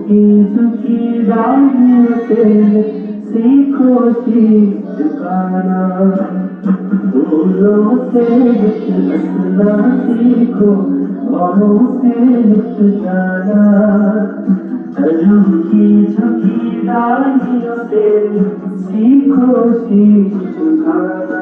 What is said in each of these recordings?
की सुखी राहों से सीखो सीख चुकाना, फूलों से हंसना सीखो औरों से मिट जाना, रूह की झुकी राहों से सीखो सीख चुकाना।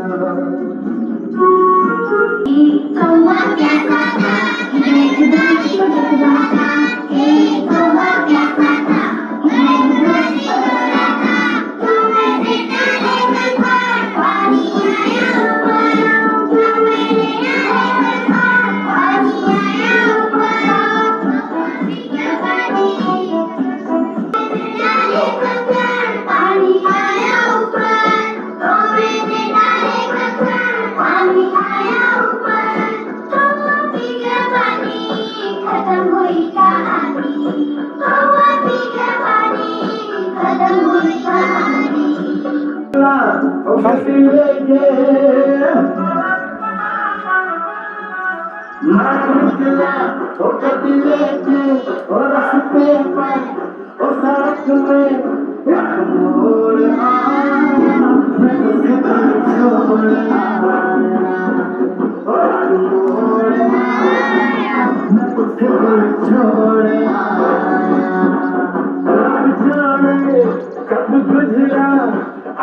कब गुजरा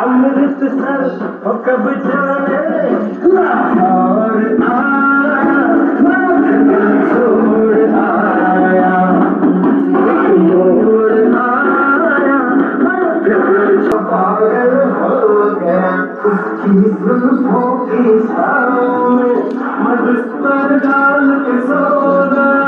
अमृतसर कब जाने लाहौर छोड़ आया छोड़ आया पागल हो गया उसकी जुल्फों की छाँव में मस्त पर डाल के सोना।